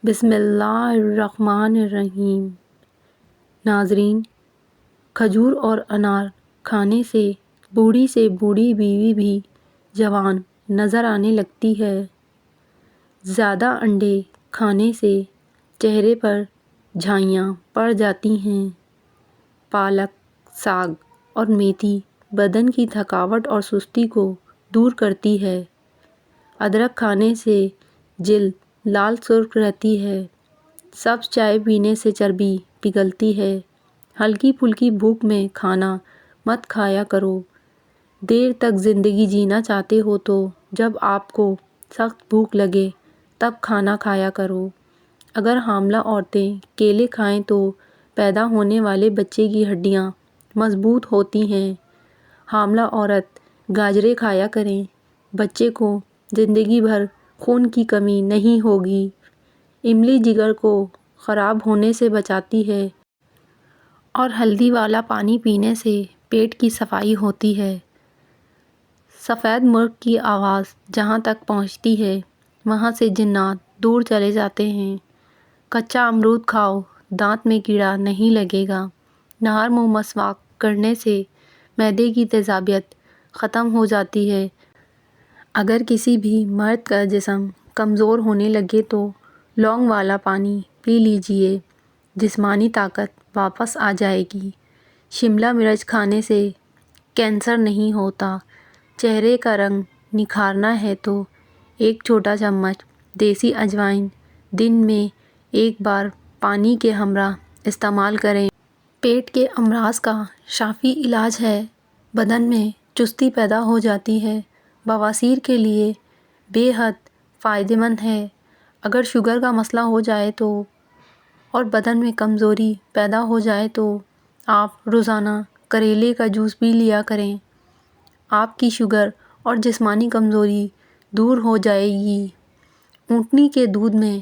بسم اللہ الرحمن الرحیم۔ ناظرین، کھجور اور انار کھانے سے بوڑھی بیوی بھی جوان نظر آنے لگتی ہے۔ زیادہ انڈے کھانے سے چہرے پر جھائیاں پڑ جاتی ہیں۔ پالک، ساگ اور میتھی بدن کی تھکاوٹ اور سستی کو دور کرتی ہے۔ ادرک کھانے سے جلد لال سرخ رہتی ہے۔ سبز چائے پینے سے چربی پگھلتی ہے۔ ہلکی پھلکی بھوک میں کھانا مت کھایا کرو۔ دیر تک زندگی جینا چاہتے ہو تو جب آپ کو سخت بھوک لگے تب کھانا کھایا کرو۔ اگر حاملہ عورتیں کیلے کھائیں تو پیدا ہونے والے بچے کی ہڈیاں مضبوط ہوتی ہیں۔ حاملہ عورت گاجریں کھایا کریں۔ بچے کو زندگی بھر خون کی کمی نہیں ہوگی۔ املی جگر کو خراب ہونے سے بچاتی ہے اور ہلدی والا پانی پینے سے پیٹ کی صفائی ہوتی ہے۔ سفید مرغ کی آواز جہاں تک پہنچتی ہے وہاں سے جنات دور چلے جاتے ہیں۔ کچا امرود کھاؤ، دانت میں کیڑا نہیں لگے گا۔ نہار منہ مسواک کرنے سے معدے کی تیزابیت ختم ہو جاتی ہے۔ اگر کسی بھی مرد کا جسم کمزور ہونے لگے تو لونگ والا پانی پی لیجیے، جسمانی طاقت واپس آ جائے گی۔ شملہ مرچ کھانے سے کینسر نہیں ہوتا۔ چہرے کا رنگ نکھارنا ہے تو ایک چھوٹا چمچ دیسی اجوائن دن میں ایک بار پانی کے ہمراہ استعمال کریں۔ پیٹ کے امراض کا شافی علاج ہے۔ بدن میں چستی پیدا ہو جاتی ہے۔ بواسیر کے لیے بے حد فائدہ مند ہے۔ اگر شوگر کا مسئلہ ہو جائے تو اور بدن میں کمزوری پیدا ہو جائے تو آپ روزانہ کریلے کا جوس پی لیا کریں۔ آپ کی شوگر اور جسمانی کمزوری دور ہو جائے گی۔ اونٹنی کے دودھ میں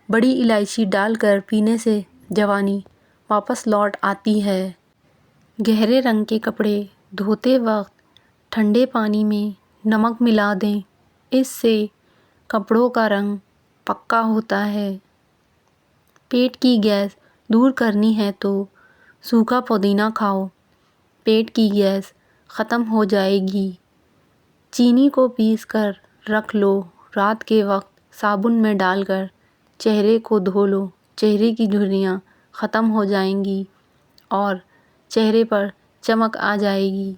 بڑی الائچی ڈال کر پینے سے جوانی واپس لوٹ آتی ہے۔ گہرے رنگ کے کپڑے دھوتے وقت ٹھنڈے پانی میں نمک ملا دیں، اس سے کپڑوں کا رنگ پکا ہوتا ہے۔ پیٹ کی گیس دور کرنی ہے تو سوکھا پودینہ کھاؤ، پیٹ کی گیس ختم ہو جائے گی۔ چینی کو پیس کر رکھ لو، رات کے وقت صابن میں ڈال کر چہرے کو دھو لو، چہرے کی جھریاں ختم ہو جائیں گی اور چہرے پر چمک آ جائے گی۔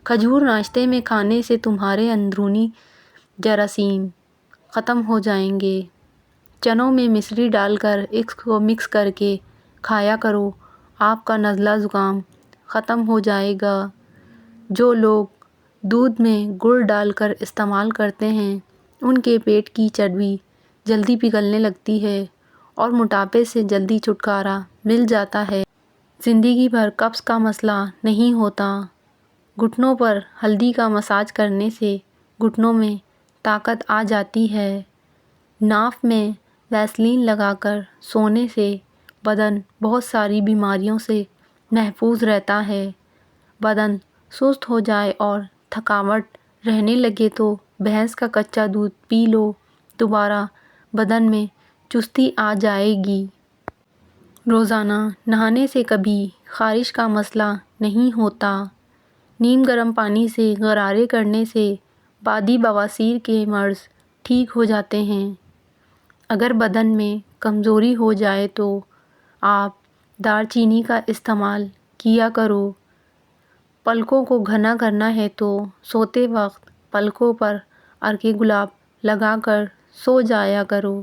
کھجور ناشتے میں کھانے سے تمہارے اندرونی جراثیم ختم ہو جائیں گے۔ چنوں میں مصری ڈال کر اس کو مکس کر کے کھایا کرو، آپ کا نزلہ زکام ختم ہو جائے گا۔ جو لوگ دودھ میں گڑ ڈال کر استعمال کرتے ہیں ان کے پیٹ کی چربی جلدی پگھلنے لگتی ہے اور موٹاپے سے جلدی چھٹکارا مل جاتا ہے۔ زندگی بھر قبض کا مسئلہ نہیں ہوتا۔ گھٹنوں پر ہلدی کا مساج کرنے سے گھٹنوں میں طاقت آ جاتی ہے۔ ناف میں ویسلین لگا کر سونے سے بدن بہت ساری بیماریوں سے محفوظ رہتا ہے۔ بدن سست ہو جائے اور تھکاوٹ رہنے لگے تو بھینس کا کچا دودھ پی لو، دوبارہ بدن میں چستی آ جائے گی۔ روزانہ نہانے سے کبھی خارش کا مسئلہ نہیں ہوتا۔ نیم گرم پانی سے غرارے کرنے سے بعدی بواسیر کے مرض ٹھیک ہو جاتے ہیں۔ اگر بدن میں کمزوری ہو جائے تو آپ دار چینی کا استعمال کیا کرو۔ پلکوں کو گھنا کرنا ہے تو سوتے وقت پلکوں پر عرق گلاب لگا کر سو جایا کرو۔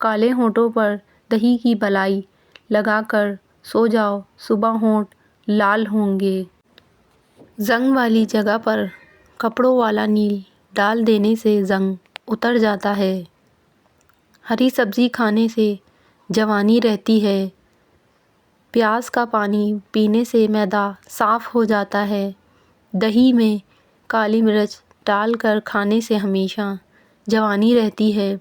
کالے ہونٹوں پر دہی کی بالائی لگا کر سو جاؤ، صبح ہونٹ لال ہوں گے۔ زنگ والی جگہ پر کپڑوں والا نیل ڈال دینے سے زنگ اتر جاتا ہے۔ ہری سبزی کھانے سے جوانی رہتی ہے۔ پیاز کا پانی پینے سے معدہ صاف ہو جاتا ہے۔ دہی میں کالی مرچ ڈال کر کھانے سے ہمیشہ جوانی رہتی ہے۔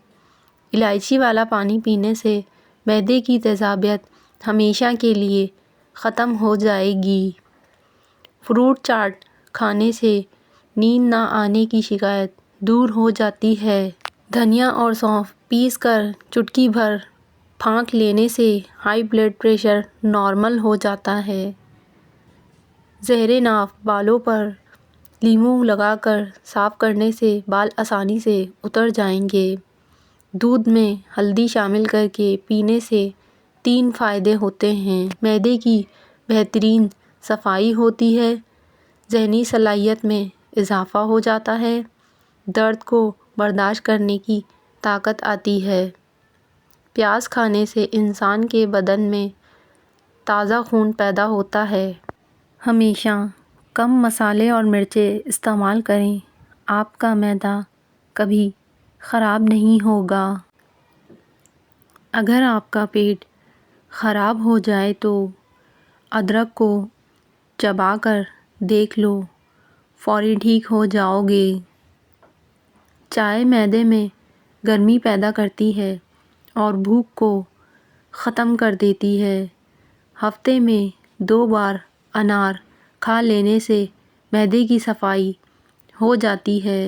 الائچی والا پانی پینے سے معدے کی تیزابیت ہمیشہ کے لیے ختم ہو جائے گی۔ فروٹ چاٹ کھانے سے نیند نہ آنے کی شکایت دور ہو جاتی ہے۔ دھنیا اور سونف پیس کر چٹکی بھر پھانک لینے سے ہائی بلڈ پریشر نارمل ہو جاتا ہے۔ زہر ناف بالوں پر لیموں لگا کر صاف کرنے سے بال آسانی سے اتر جائیں گے۔ دودھ میں ہلدی شامل کر کے پینے سے 3 فائدے ہوتے ہیں۔ معدے کی بہترین صفائی ہوتی ہے، ذہنی صلاحیت میں اضافہ ہو جاتا ہے، درد کو برداشت کرنے کی طاقت آتی ہے۔ پیاز کھانے سے انسان کے بدن میں تازہ خون پیدا ہوتا ہے۔ ہمیشہ کم مسالے اور مرچیں استعمال کریں، آپ کا معدہ کبھی خراب نہیں ہوگا۔ اگر آپ کا پیٹ خراب ہو جائے تو ادرک کو چبا کر دیکھ لو، فوری ٹھیک ہو جاؤ گے۔ چائے معدے میں گرمی پیدا کرتی ہے اور بھوک کو ختم کر دیتی ہے۔ ہفتے میں 2 بار انار کھا لینے سے معدے کی صفائی ہو جاتی ہے۔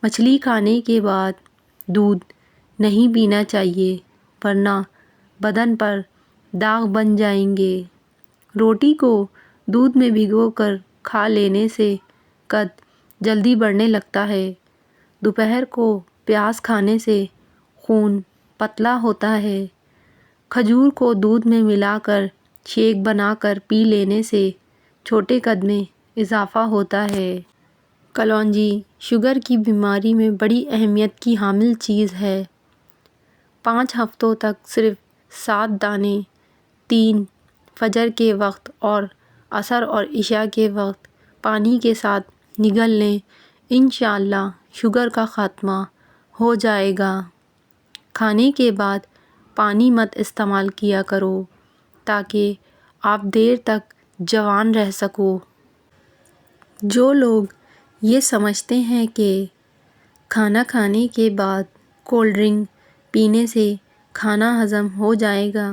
مچھلی کھانے کے بعد دودھ نہیں پینا چاہیے ورنہ بدن پر داغ بن جائیں گے۔ روٹی کو دودھ میں بھگو کر کھا لینے سے قد جلدی بڑھنے لگتا ہے۔ دوپہر کو پیاز کھانے سے خون پتلا ہوتا ہے۔ کھجور کو دودھ میں ملا کر شیک بنا کر پی لینے سے چھوٹے قد میں اضافہ ہوتا ہے۔ کلونجی شوگر کی بیماری میں بڑی اہمیت کی حامل چیز ہے۔ 5 ہفتوں تک صرف 7 دانے 3 فجر کے وقت اور عصر اور عشاء کے وقت پانی کے ساتھ نگل لیں، انشاءاللہ شوگر کا خاتمہ ہو جائے گا۔ کھانے کے بعد پانی مت استعمال کیا کرو تاکہ آپ دیر تک جوان رہ سکو۔ جو لوگ یہ سمجھتے ہیں کہ کھانا کھانے کے بعد کولڈ ڈرنک پینے سے کھانا ہضم ہو جائے گا،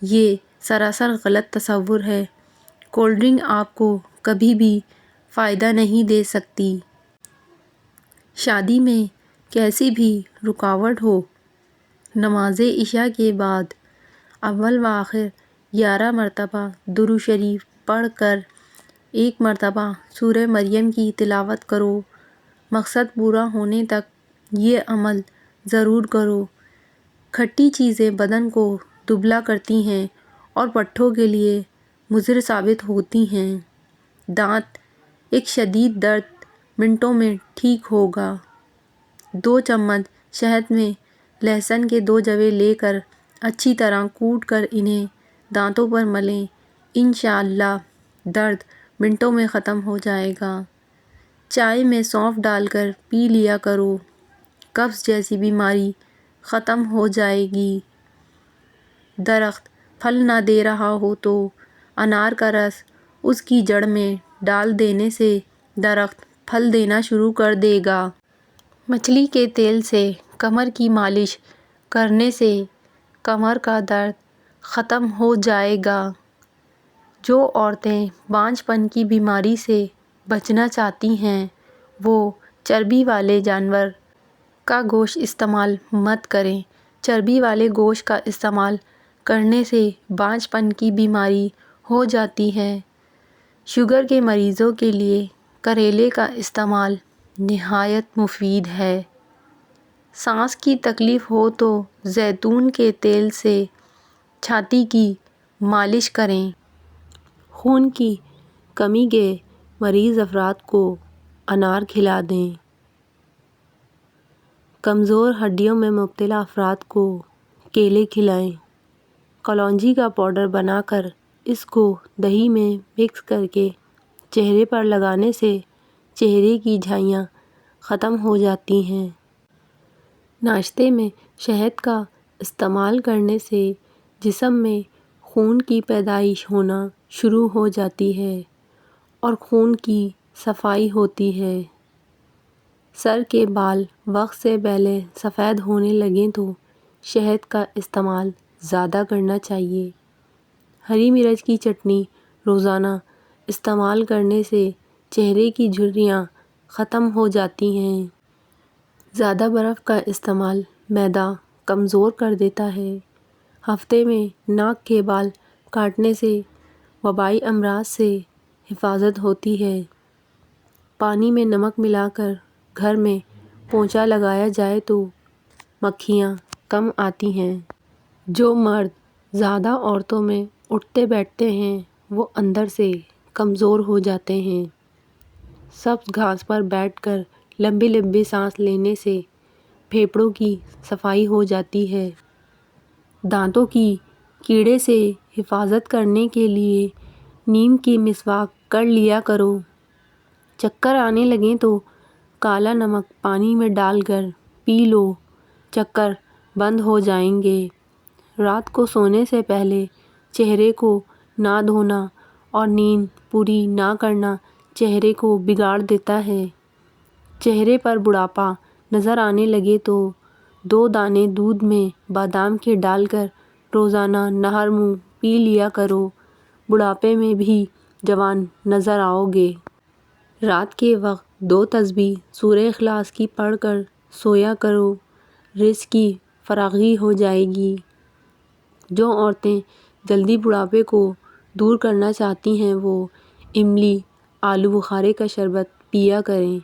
یہ سراسر غلط تصور ہے۔ کولڈ ڈرنک آپ کو کبھی بھی فائدہ نہیں دے سکتی۔ شادی میں کیسی بھی رکاوٹ ہو، نماز عشاء کے بعد اول و آخر 11 مرتبہ درود شریف پڑھ کر 1 مرتبہ سورہ مریم کی تلاوت کرو۔ مقصد پورا ہونے تک یہ عمل ضرور کرو۔ کھٹی چیزیں بدن کو دبلا کرتی ہیں اور پٹھوں کے لیے مضر ثابت ہوتی ہیں۔ دانت ایک شدید درد منٹوں میں ٹھیک ہوگا۔ 2 چمچ شہد میں لہسن کے 2 جوے لے کر اچھی طرح کوٹ کر انہیں دانتوں پر ملیں، انشاءاللہ درد منٹوں میں ختم ہو جائے گا۔ چائے میں سونف ڈال کر پی لیا کرو، قبض جیسی بیماری ختم ہو جائے گی۔ درخت پھل نہ دے رہا ہو تو انار کا رس اس کی جڑ میں ڈال دینے سے درخت پھل دینا شروع کر دے گا۔ مچھلی کے تیل سے کمر کی مالش کرنے سے کمر کا درد ختم ہو جائے گا۔ جو عورتیں بانجھ پن کی بیماری سے بچنا چاہتی ہیں وہ چربی والے جانور کا گوشت استعمال مت کریں۔ چربی والے گوشت کا استعمال کرنے سے بانجھ پن کی بیماری ہو جاتی ہے۔ شوگر کے مریضوں کے لیے کریلے کا استعمال نہایت مفید ہے۔ سانس کی تکلیف ہو تو زیتون کے تیل سے چھاتی کی مالش کریں۔ خون کی کمی کے مریض افراد کو انار کھلا دیں۔ کمزور ہڈیوں میں مبتلا افراد کو کیلے کھلائیں۔ کلونجی کا پاؤڈر بنا کر اس کو دہی میں مکس کر کے چہرے پر لگانے سے چہرے کی جھائیاں ختم ہو جاتی ہیں۔ ناشتے میں شہد کا استعمال کرنے سے جسم میں خون کی پیدائش ہونا شروع ہو جاتی ہے اور خون کی صفائی ہوتی ہے۔ سر کے بال وقت سے پہلے سفید ہونے لگیں تو شہد کا استعمال زیادہ کرنا چاہیے۔ ہری مرچ کی چٹنی روزانہ استعمال کرنے سے چہرے کی جھریاں ختم ہو جاتی ہیں۔ زیادہ برف کا استعمال معدہ کمزور کر دیتا ہے۔ ہفتے میں ناک کے بال کاٹنے سے وبائی امراض سے حفاظت ہوتی ہے۔ پانی میں نمک ملا کر گھر میں پونچھا لگایا جائے تو مکھیاں کم آتی ہیں۔ جو مرد زیادہ عورتوں میں اٹھتے بیٹھتے ہیں وہ اندر سے کمزور ہو جاتے ہیں۔ سبز گھاس پر بیٹھ کر لمبی لمبی سانس لینے سے پھیپھڑوں کی صفائی ہو جاتی ہے۔ دانتوں کی کیڑے سے حفاظت کرنے کے لیے نیم کی مسواک کر لیا کرو۔ چکر آنے لگیں تو کالا نمک پانی میں ڈال کر پی لو، چکر بند ہو جائیں گے۔ رات کو سونے سے پہلے چہرے کو نہ دھونا اور نیند پوری نہ کرنا چہرے کو بگاڑ دیتا ہے۔ چہرے پر بڑھاپا نظر آنے لگے تو 2 دانے دودھ میں بادام کے ڈال کر روزانہ نہر منہ پی لیا کرو، بڑھاپے میں بھی جوان نظر آؤ گے۔ رات کے وقت 2 تسبیح سورہ اخلاص کی پڑھ کر سویا کرو، رزق کی فراخی ہو جائے گی۔ جو عورتیں جلدی بڑھاپے کو دور کرنا چاہتی ہیں وہ املی، آلو بخارے کا شربت پیا کریں۔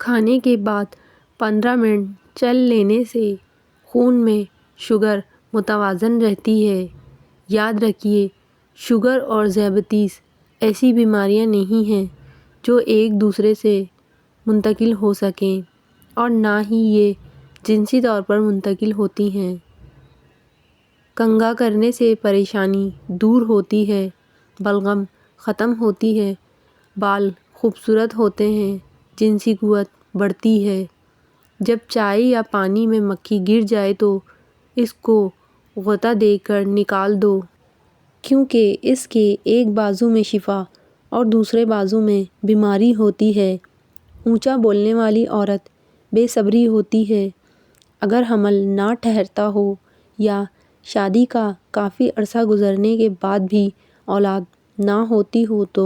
کھانے کے بعد 15 منٹ چل لینے سے خون میں شوگر متوازن رہتی ہے۔ یاد رکھیے، شوگر اور ذیابیطس ایسی بیماریاں نہیں ہیں جو ایک دوسرے سے منتقل ہو سکیں اور نہ ہی یہ جنسی طور پر منتقل ہوتی ہیں۔ کنگھا کرنے سے پریشانی دور ہوتی ہے، بلغم ختم ہوتی ہے، بال خوبصورت ہوتے ہیں، جنسی قوت بڑھتی ہے۔ جب چائے یا پانی میں مکھی گر جائے تو اس کو غوطہ دے کر نکال دو، کیونکہ اس کے ایک بازو میں شفا اور دوسرے بازو میں بیماری ہوتی ہے۔ اونچا بولنے والی عورت بے صبری ہوتی ہے۔ اگر حمل نہ ٹھہرتا ہو یا شادی کا کافی عرصہ گزرنے کے بعد بھی اولاد نہ ہوتی ہو تو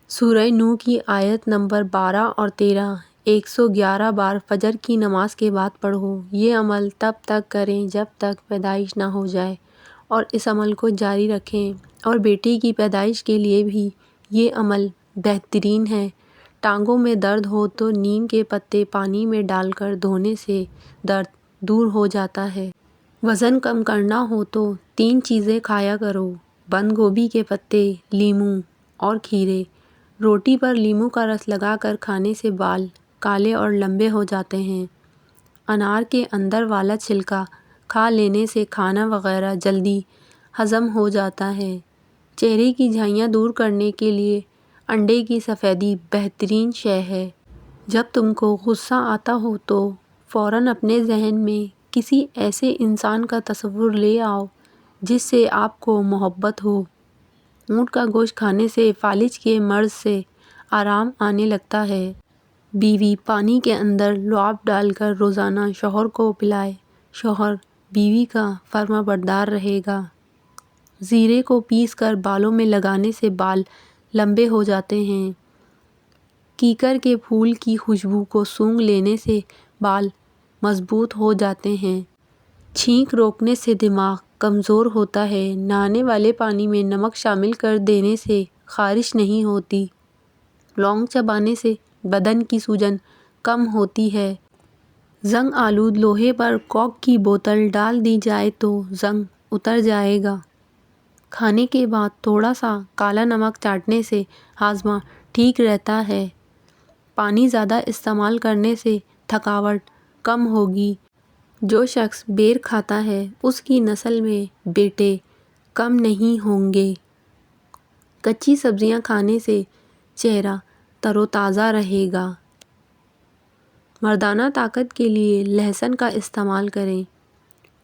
سورہ نور کی آیت نمبر 12 اور 13 111 بار فجر کی نماز کے بعد پڑھو۔ یہ عمل تب تک کریں جب تک پیدائش نہ ہو جائے اور اس عمل کو جاری رکھیں، اور بیٹے کی پیدائش کے لیے بھی یہ عمل بہترین ہے۔ ٹانگوں میں درد ہو تو نیم کے پتے پانی میں ڈال کر دھونے سے درد دور ہو جاتا ہے۔ وزن کم کرنا ہو تو 3 چیزیں کھایا کرو: بند گوبھی کے پتے، لیموں اور کھیرے۔ روٹی پر لیموں کا رس لگا کر کھانے سے بال کالے اور لمبے ہو جاتے ہیں۔ انار کے اندر والا چھلکا کھا لینے سے کھانا وغیرہ جلدی ہضم ہو جاتا ہے۔ چہرے کی جھائیاں دور کرنے کے لیے انڈے کی سفیدی بہترین شے ہے۔ جب تم کو غصہ آتا ہو تو فوراً اپنے ذہن میں کسی ایسے انسان کا تصور لے آؤ جس سے آپ کو محبت ہو۔ اونٹ کا گوشت کھانے سے فالج کے مرض سے آرام آنے لگتا ہے۔ بیوی پانی کے اندر لعاب ڈال کر روزانہ شوہر کو پلائے، شوہر بیوی کا فرمانبردار رہے گا۔ زیرے کو پیس کر بالوں میں لگانے سے بال لمبے ہو جاتے ہیں۔ کیکر کے پھول کی خوشبو کو سونگھ لینے سے بال مضبوط ہو جاتے ہیں۔ چھینک روکنے سے دماغ کمزور ہوتا ہے۔ نہانے والے پانی میں نمک شامل کر دینے سے خارش نہیں ہوتی۔ لونگ چبانے سے بدن کی سوجن کم ہوتی ہے۔ زنگ آلود لوہے پر کوک کی بوتل ڈال دی جائے تو زنگ اتر جائے گا۔ کھانے کے بعد تھوڑا سا کالا نمک چاٹنے سے ہاضمہ ٹھیک رہتا ہے۔ پانی زیادہ استعمال کرنے سے تھکاوٹ کم ہوگی۔ جو شخص بیر کھاتا ہے اس کی نسل میں بیٹے کم نہیں ہوں گے۔ کچی سبزیاں کھانے سے چہرہ تر و تازہ رہے گا۔ مردانہ طاقت کے لیے لہسن کا استعمال کریں۔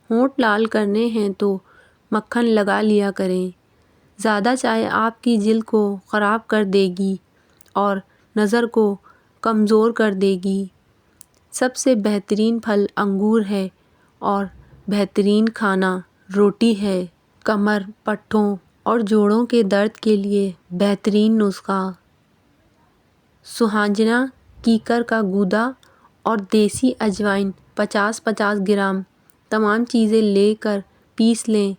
ہونٹ لال کرنے ہیں تو مکھن لگا لیا کریں۔ زیادہ چائے آپ کی جلد کو خراب کر دے گی اور نظر کو کمزور کر دے گی۔ سب سے بہترین پھل انگور ہے اور بہترین کھانا روٹی ہے۔ کمر، پٹھوں اور جوڑوں کے درد کے لیے بہترین نسخہ: سوہانجنا کیکر کا گودا اور دیسی اجوائن 50-50 گرام تمام چیزیں لے کر پیس لیں۔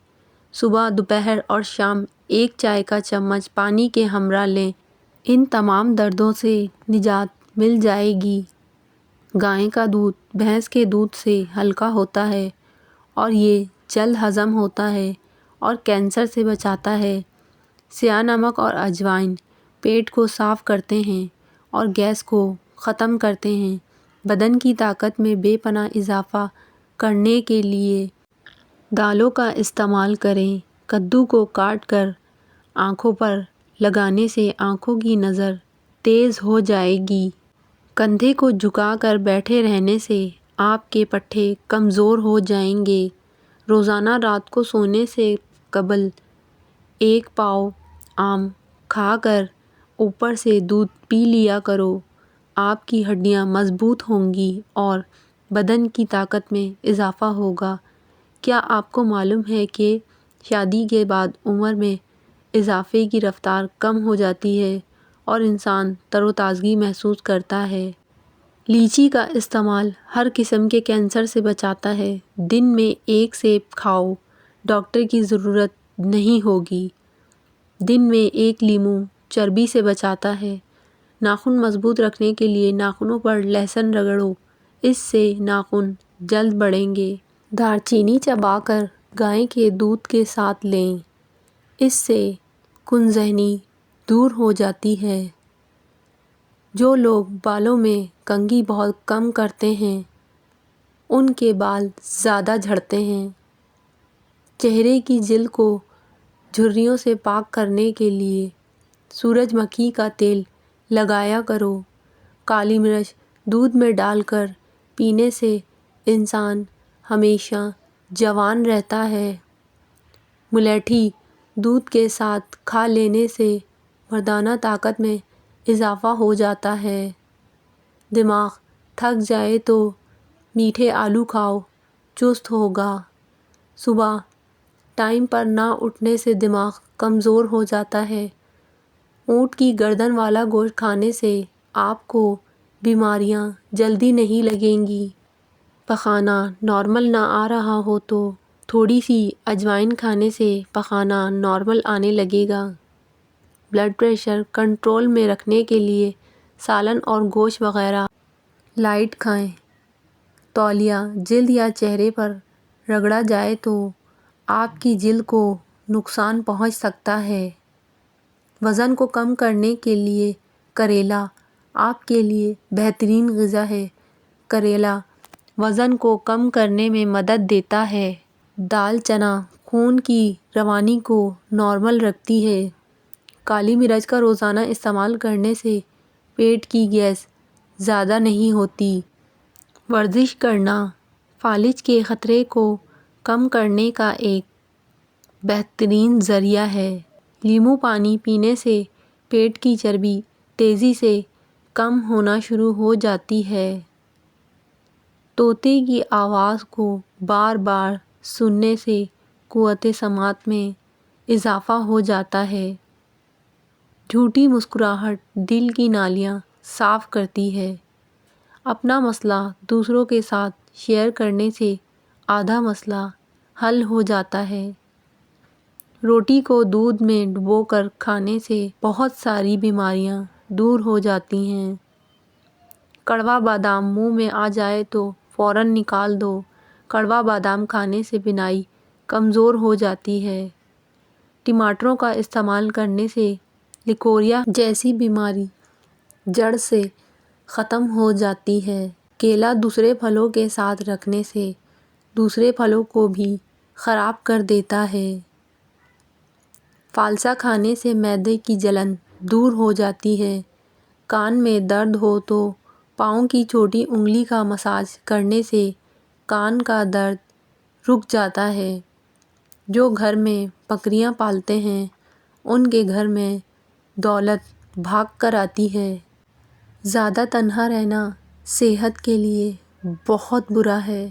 صبح، دوپہر اور شام ایک چائے کا چمچ پانی کے ہمراہ لیں۔ ان تمام دردوں سے نجات مل جائے گی۔ گائے کا دودھ بھینس کے دودھ سے ہلکا ہوتا ہے اور یہ جلد ہضم ہوتا ہے اور کینسر سے بچاتا ہے۔ سیاہ نمک اور اجوائن پیٹ کو صاف کرتے ہیں اور گیس کو ختم کرتے ہیں۔ بدن کی طاقت میں بے پناہ اضافہ کرنے کے لیے دالوں کا استعمال کریں۔ کدو کو کاٹ کر آنکھوں پر لگانے سے آنکھوں کی نظر تیز ہو جائے گی۔ کندھے کو جھکا کر بیٹھے رہنے سے آپ کے پٹھے کمزور ہو جائیں گے۔ روزانہ رات کو سونے سے قبل 1 پاؤ آم کھا کر اوپر سے دودھ پی لیا کرو۔ آپ کی ہڈیاں مضبوط ہوں گی اور بدن کی طاقت میں اضافہ ہوگا۔ کیا آپ کو معلوم ہے کہ شادی کے بعد عمر میں اضافے کی رفتار کم ہو جاتی ہے اور انسان تر و تازگی محسوس کرتا ہے؟ لیچی کا استعمال ہر قسم کے کینسر سے بچاتا ہے۔ دن میں 1 سیب کھاؤ، ڈاکٹر کی ضرورت نہیں ہوگی۔ دن میں 1 لیموں چربی سے بچاتا ہے۔ ناخن مضبوط رکھنے کے لیے ناخنوں پر لہسن رگڑو، اس سے ناخن جلد بڑھیں گے۔ دار چینی چبا کر گائے کے دودھ کے ساتھ لیں، اس سے کن ذہنی دور ہو جاتی ہے۔ جو لوگ بالوں میں کنگھی بہت کم کرتے ہیں ان کے بال زیادہ جھڑتے ہیں۔ چہرے کی جلد کو جھریوں سے پاک کرنے کے لیے سورج مکھی کا تیل لگایا کرو۔ کالی مرچ دودھ میں ڈال کر پینے سے انسان ہمیشہ جوان رہتا ہے۔ ملیٹھی دودھ کے ساتھ کھا لینے سے مردانہ طاقت میں اضافہ ہو جاتا ہے۔ دماغ تھک جائے تو میٹھے آلو کھاؤ، چست ہوگا۔ صبح ٹائم پر نہ اٹھنے سے دماغ کمزور ہو جاتا ہے۔ اونٹ کی گردن والا گوشت کھانے سے آپ کو بیماریاں جلدی نہیں لگیں گی۔ پخانہ نارمل نہ آ رہا ہو تو تھوڑی سی اجوائن کھانے سے پخانہ نارمل آنے لگے گا۔ بلڈ پریشر کنٹرول میں رکھنے کے لیے سالن اور گوشت وغیرہ لائٹ کھائیں۔ تولیہ جلد یا چہرے پر رگڑا جائے تو آپ کی جلد کو نقصان پہنچ سکتا ہے۔ وزن کو کم کرنے کے لیے کریلا آپ کے لیے بہترین غذا ہے۔ کریلا وزن کو کم کرنے میں مدد دیتا ہے۔ دال چنا خون کی روانی کو نارمل رکھتی ہے۔ کالی مرچ کا روزانہ استعمال کرنے سے پیٹ کی گیس زیادہ نہیں ہوتی۔ ورزش کرنا فالج کے خطرے کو کم کرنے کا ایک بہترین ذریعہ ہے۔ لیموں پانی پینے سے پیٹ کی چربی تیزی سے کم ہونا شروع ہو جاتی ہے۔ طوطے کی آواز کو بار بار سننے سے قوت سماعت میں اضافہ ہو جاتا ہے۔ جھوٹی مسکراہٹ دل کی نالیاں صاف کرتی ہے۔ اپنا مسئلہ دوسروں کے ساتھ شیئر کرنے سے آدھا مسئلہ حل ہو جاتا ہے۔ روٹی کو دودھ میں ڈبو کر کھانے سے بہت ساری بیماریاں دور ہو جاتی ہیں۔ کڑوا بادام منہ میں آ جائے تو فوراً نکال دو۔ کڑوا بادام کھانے سے بینائی کمزور ہو جاتی ہے۔ ٹماٹروں کا استعمال کرنے سے لیکوریا جیسی بیماری جڑ سے ختم ہو جاتی ہے۔ کیلا دوسرے پھلوں کے ساتھ رکھنے سے دوسرے پھلوں کو بھی خراب کر دیتا ہے۔ فالسا کھانے سے معدے کی جلن دور ہو جاتی ہے۔ کان میں درد ہو تو پاؤں کی چھوٹی انگلی کا مساج کرنے سے کان کا درد رک جاتا ہے۔ جو گھر میں بکریاں پالتے ہیں ان کے گھر میں دولت بھاگ کر آتی ہے۔ زیادہ تنہا رہنا صحت کے لیے بہت برا ہے۔